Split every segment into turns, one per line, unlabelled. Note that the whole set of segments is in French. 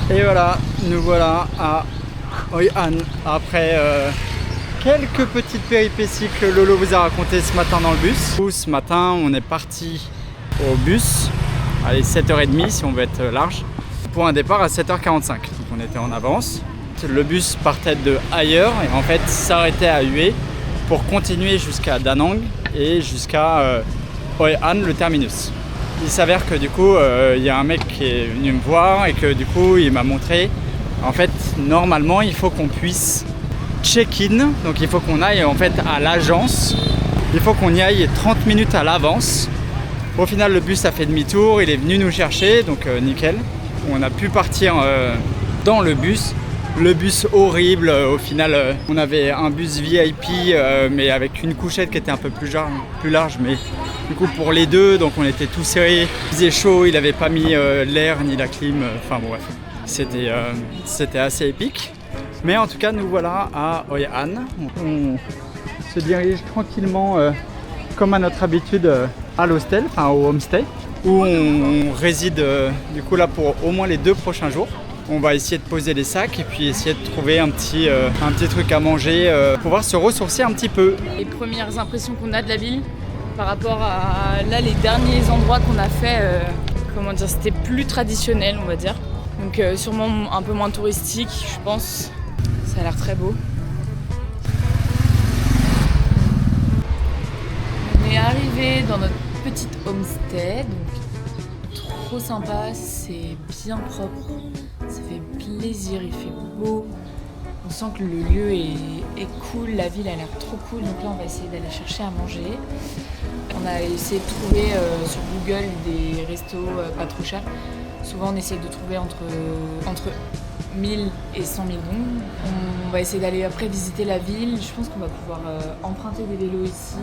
Et voilà, nous voilà à Hoi An après quelques petites péripéties que Lolo vous a racontées ce matin dans le bus. Ce matin, on est parti au bus, allez 7h30 si on veut être large, pour un départ à 7h45. Donc on était en avance. Le bus partait de ailleurs et en fait s'arrêtait à Hue pour continuer jusqu'à Da Nang et jusqu'à Hoi An, le terminus. Il s'avère que du coup, y a un mec qui est venu me voir et que du coup, il m'a montré. En fait, normalement, il faut qu'on puisse check-in. Donc, il faut qu'on aille en fait à l'agence. Il faut qu'on y aille 30 minutes à l'avance. Au final, le bus a fait demi-tour. Il est venu nous chercher, donc nickel. On a pu partir dans le bus. Le bus horrible, au final on avait un bus VIP mais avec une couchette qui était un peu plus large mais du coup pour les deux, donc on était tous serrés. Il faisait chaud, il n'avait pas mis l'air ni la clim, enfin bref, c'était assez épique. Mais en tout cas nous voilà à Hoi An. On se dirige tranquillement comme à notre habitude à l'hostel, enfin au homestay, où on réside du coup là pour au moins les 2 prochains jours. On va essayer de poser les sacs et puis essayer de trouver un petit truc à manger pour pouvoir se ressourcer un petit peu.
Les premières impressions qu'on a de la ville par rapport à là les derniers endroits qu'on a fait, c'était plus traditionnel on va dire. Donc sûrement un peu moins touristique je pense. Ça a l'air très beau. On est arrivé dans notre petite homestay, donc trop sympa, c'est bien propre. Ça fait plaisir, il fait beau. On sent que le lieu est cool, la ville a l'air trop cool. Donc là, on va essayer d'aller chercher à manger. On a essayé de trouver sur Google des restos pas trop chers. Souvent, on essaye de trouver entre 1000 et 100 000 dong. On va essayer d'aller après visiter la ville. Je pense qu'on va pouvoir emprunter des vélos ici.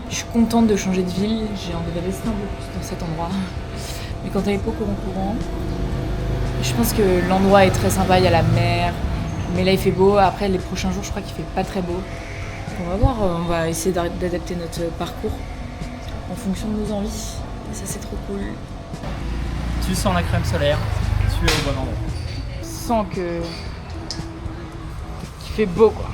Je suis contente de changer de ville. J'ai envie de rester un peu plus dans cet endroit. Mais quand elle est pas au courant, je pense que l'endroit est très sympa, il y a la mer, mais là il fait beau. Après les prochains jours je crois qu'il fait pas très beau. Donc on va voir, on va essayer d'adapter notre parcours en fonction de nos envies. Et ça c'est trop cool.
Tu sens la crème solaire, tu es au bon endroit.
Je sens qu'il fait beau quoi.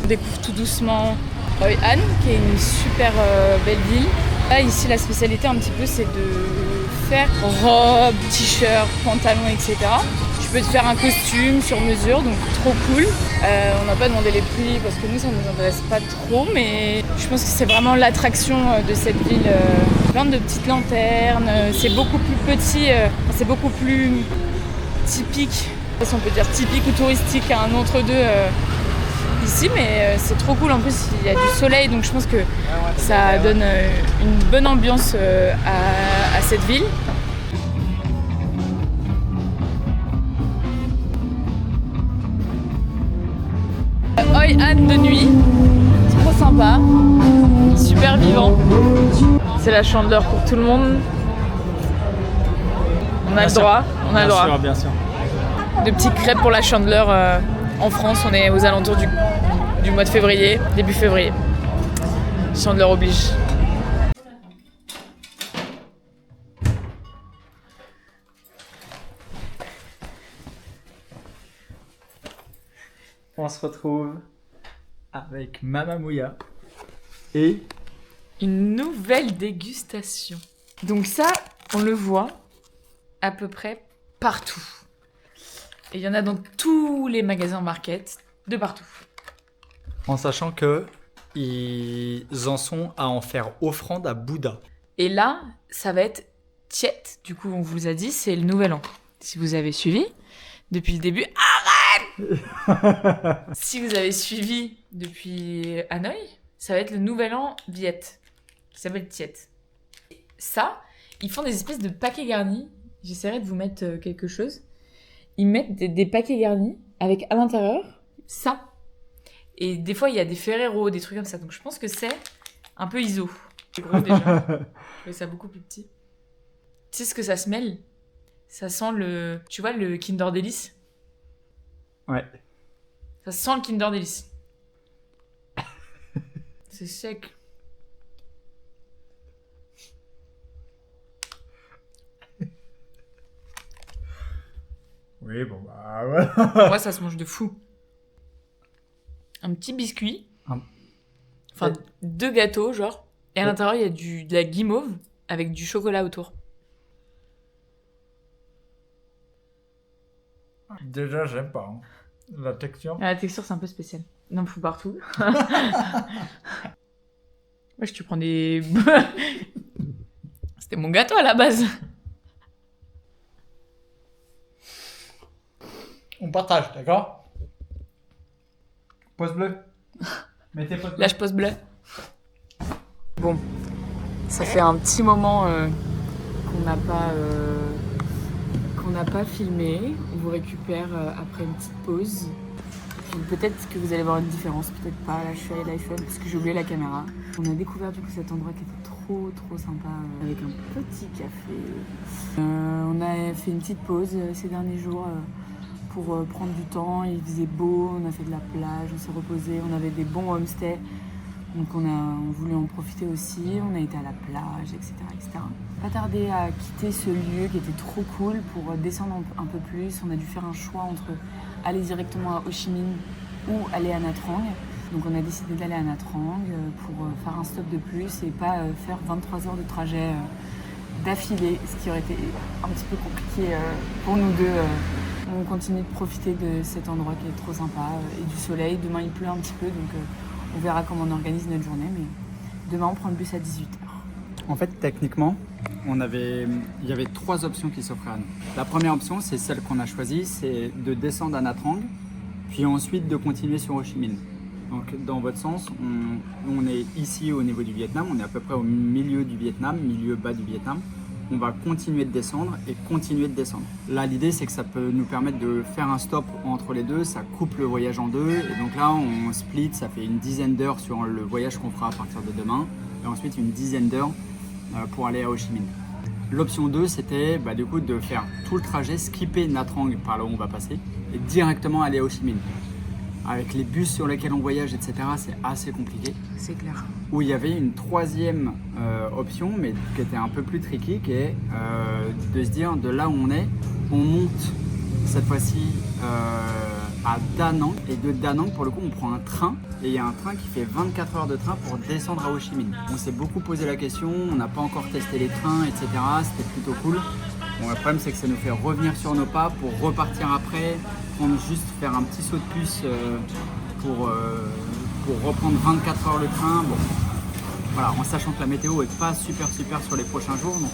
On découvre tout doucement Hoi An, qui est une super belle ville. Là, ici, la spécialité un petit peu, c'est de faire robe, t-shirt, pantalon, etc. Tu peux te faire un costume sur mesure, donc trop cool. On n'a pas demandé les prix parce que nous, ça ne nous intéresse pas trop, mais je pense que c'est vraiment l'attraction de cette ville. Plein de petites lanternes, c'est beaucoup plus petit, c'est beaucoup plus typique. Si on peut dire typique ou touristique à un entre-deux. Ici, mais c'est trop cool. En plus, il y a du soleil, donc je pense que ça donne une bonne ambiance à cette ville. Hoi An de nuit, c'est trop sympa, super vivant. C'est la chandeleur pour tout le monde. On a le droit, on a le droit.
Bien sûr.
De petites crêpes pour la chandeleur. En France, on est aux alentours du mois de février, début février. Chandeleur oblige.
On se retrouve avec Mama Mouya et
une nouvelle dégustation. Donc ça, on le voit à peu près partout. Et il y en a dans tous les magasins market, de partout.
en sachant que ils en sont à en faire offrande à Bouddha.
Et là, ça va être Tiet. Du coup, on vous a dit, c'est le nouvel an. Si vous avez suivi depuis le début, arrête. Si vous avez suivi depuis Hanoï, ça va être le nouvel an Viet, qui s'appelle Tiet. Ça, ils font des espèces de paquets garnis. J'essaierai de vous mettre quelque chose. Ils mettent des paquets garnis avec à l'intérieur ça. Et des fois, il y a des Ferrero, des trucs comme ça. Donc je pense que c'est un peu ISO. C'est gros déjà. Je trouvais ça beaucoup plus petit. Tu sais ce que ça se mêle? Ça sent tu vois, le Kinder Delice?
Ouais.
Ça sent le Kinder Delice. C'est sec.
Oui, bon bah voilà.
Moi, ça se mange de fou. Un petit biscuit.
Un-
Enfin, 2 gâteaux, genre. Et à
Ouais.
l'intérieur, il y a de la guimauve avec du chocolat autour.
Déjà, j'aime pas. Hein. La texture.
Ah, la texture, c'est un peu spécial. Il en fout partout. Wesh, tu prends des... C'était mon gâteau à la base.
On partage, d'accord? Pause bleue. Mettez pause bleue.
Là, je pose bleu. Bon, ça fait un petit moment qu'on n'a pas filmé. On vous récupère après une petite pause. Puis peut-être que vous allez voir une différence, peut-être pas. Là, je suis allée l'iPhone parce que j'ai oublié la caméra. On a découvert du coup cet endroit qui était trop sympa avec un petit café. On a fait une petite pause ces derniers jours pour prendre du temps. Il faisait beau, on a fait de la plage, on s'est reposé, on avait des bons homestays. Donc on voulait en profiter aussi, on a été à la plage, etc. Pas tardé à quitter ce lieu qui était trop cool pour descendre un peu plus. On a dû faire un choix entre aller directement à Ho Chi Minh ou aller à Nha Trang. Donc on a décidé d'aller à Nha Trang pour faire un stop de plus et pas faire 23 heures de trajet d'affilée, ce qui aurait été un petit peu compliqué pour nous deux. On continue de profiter de cet endroit qui est trop sympa et du soleil. Demain il pleut un petit peu, donc on verra comment on organise notre journée, mais demain on prend le bus à 18h.
En fait, techniquement, il y avait 3 options qui s'offraient à nous. La première option, c'est celle qu'on a choisie, c'est de descendre à Nha Trang, puis ensuite de continuer sur Ho Chi Minh. Donc dans votre sens, on est ici au niveau du Vietnam, on est à peu près au milieu du Vietnam, milieu bas du Vietnam. On va continuer de descendre et continuer de descendre. Là, l'idée, c'est que ça peut nous permettre de faire un stop entre les deux, ça coupe le voyage en deux. Et donc là, on split, ça fait une dizaine d'heures sur le voyage qu'on fera à partir de demain. Et ensuite, une dizaine d'heures pour aller à Ho Chi Minh. L'option 2, c'était du coup de faire tout le trajet, skipper Nha Trang par là où on va passer, et directement aller à Ho Chi Minh. Avec les bus sur lesquels on voyage, etc., c'est assez compliqué.
C'est clair.
Où il y avait une 3e option, mais qui était un peu plus tricky, qui est de se dire de là où on monte cette fois-ci à Da Nang. Et de Da Nang, pour le coup, on prend un train. Et il y a un train qui fait 24 heures de train pour descendre à Ho Chi Minh. On s'est beaucoup posé la question, on n'a pas encore testé les trains, etc. C'était plutôt cool. Bon, le problème, c'est que ça nous fait revenir sur nos pas pour repartir après, faire un petit saut de puce pour reprendre 24 heures le train. Bon, voilà, en sachant que la météo est pas super sur les prochains jours, donc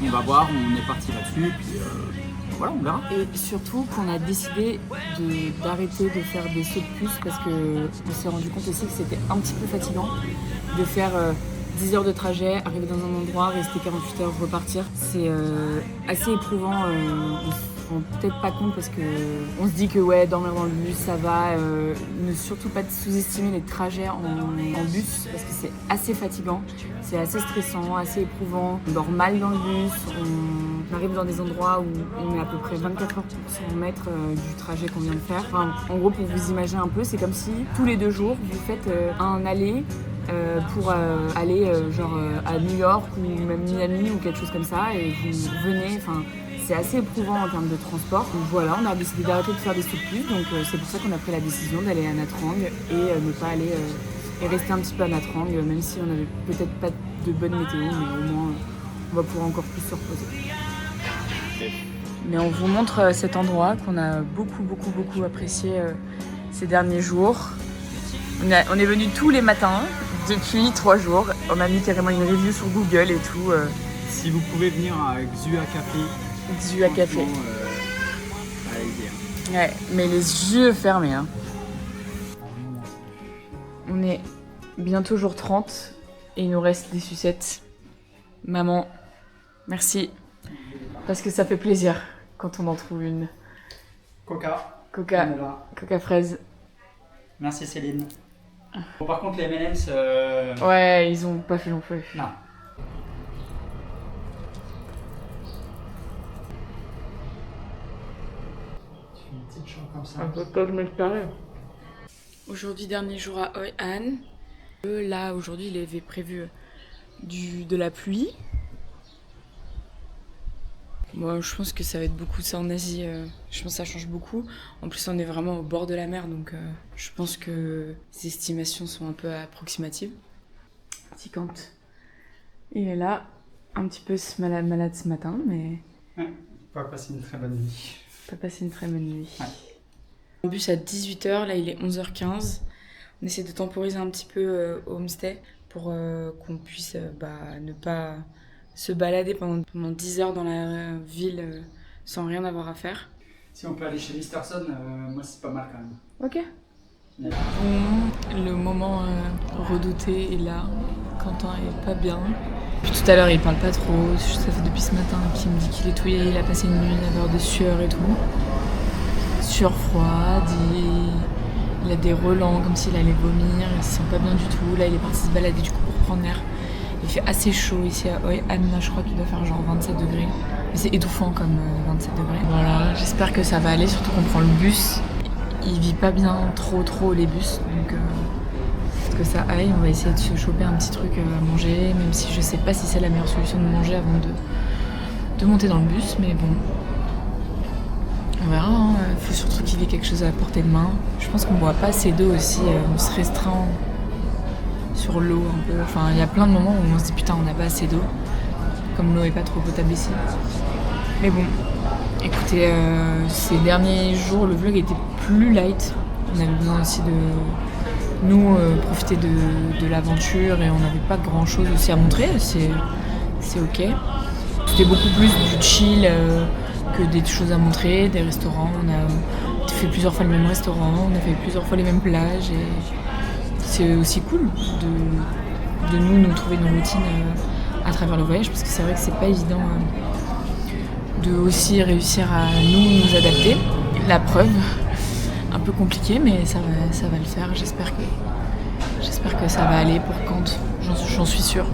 on va voir, on est parti là-dessus, puis voilà, on verra.
Et surtout qu'on a décidé d'arrêter de faire des sauts de puce parce qu'on s'est rendu compte aussi que c'était un petit peu fatigant de faire 10 heures de trajet, arriver dans un endroit, rester 48 heures, repartir. C'est assez éprouvant. On se rend peut-être pas compte parce qu'on se dit que ouais, dormir dans le bus, ça va. Ne surtout pas sous-estimer les trajets en bus parce que c'est assez fatigant, c'est assez stressant, assez éprouvant. On dort mal dans le bus, on arrive dans des endroits où on est à peu près 24 heures pour se remettre du trajet qu'on vient de faire. Enfin, en gros, pour vous imaginer un peu, c'est comme si tous les 2 jours, vous faites un aller pour aller à New York ou même Miami ou quelque chose comme ça et vous venez, enfin c'est assez éprouvant en termes de transport. Donc voilà, on a décidé d'arrêter de faire des sauts de puce, donc c'est pour ça qu'on a pris la décision d'aller à Nha Trang et ne pas aller et rester un petit peu à Nha Trang, même si on n'avait peut-être pas de bonne météo, mais au moins on va pouvoir encore plus se reposer. Mais on vous montre cet endroit qu'on a beaucoup apprécié ces derniers jours. On est venu tous les matins depuis 3 jours. On a mis carrément une review sur Google et tout.
Si vous pouvez venir à Xua Café.
Xua Café.
Allez-y.
Ouais, mais les yeux fermés. Hein. On est bientôt jour 30 et il nous reste des sucettes. Maman, merci. Parce que ça fait plaisir quand on en trouve une.
Coca.
Coca fraise.
Merci Céline. Bon, par contre les M&M's...
Ouais, ils ont pas fait long feu.
Non. Tu fais une petite chambre comme ça.
Comme je m'espérais. Aujourd'hui, dernier jour à Hoi An. Là, aujourd'hui, il avait prévu de la pluie. Moi, je pense que ça va être beaucoup ça en Asie. Je pense que ça change beaucoup. En plus, on est vraiment au bord de la mer, donc je pense que les estimations sont un peu approximatives. Petit Kant, il est là, un petit peu malade ce matin, mais...
Ouais, pas passer une très bonne nuit.
Pas passé une très bonne nuit.
Ouais.
Le bus à 18h, là il est 11h15. On essaie de temporiser un petit peu au homestay pour qu'on puisse ne pas se balader pendant 10 heures dans la ville sans rien avoir à faire.
Si on peut aller chez Misterson, moi c'est pas mal quand même.
Ok.
Ouais.
Bon, le moment redouté est là. Quentin est pas bien. Puis tout à l'heure il parle pas trop, ça fait depuis ce matin qu'il me dit qu'il est touillé, il a passé une nuit à avoir des sueurs et tout. Sueur froide, il a des relents comme s'il allait vomir, il se sent pas bien du tout. Là il est parti se balader du coup pour prendre l'air. Il fait assez chaud ici à Hoi An, je crois qu'il doit faire genre 27 degrés. Mais c'est étouffant comme 27 degrés. Voilà, j'espère que ça va aller, surtout qu'on prend le bus. Il vit pas bien trop les bus, donc que ça aille. On va essayer de se choper un petit truc à manger, même si je sais pas si c'est la meilleure solution de manger avant de monter dans le bus, mais bon. On verra, hein. Faut surtout qu'il ait quelque chose à la portée de main. Je pense qu'on boit pas assez d'eau aussi, on se restreint sur l'eau un peu. Enfin, il y a plein de moments où on se dit putain, on n'a pas assez d'eau, comme l'eau est pas trop potable ici. Mais bon, écoutez, ces derniers jours, le vlog était plus light. On avait besoin aussi de nous profiter de l'aventure et on n'avait pas grand chose aussi à montrer, c'est ok. C'était beaucoup plus du chill que des choses à montrer, des restaurants. On a fait plusieurs fois le même restaurant, on a fait plusieurs fois les mêmes plages et c'est aussi cool de nous trouver nos routines à travers le voyage, parce que c'est vrai que c'est pas évident de aussi réussir à nous adapter. La preuve, un peu compliqué, mais ça va le faire. J'espère que ça va aller pour Kant, j'en suis sûre.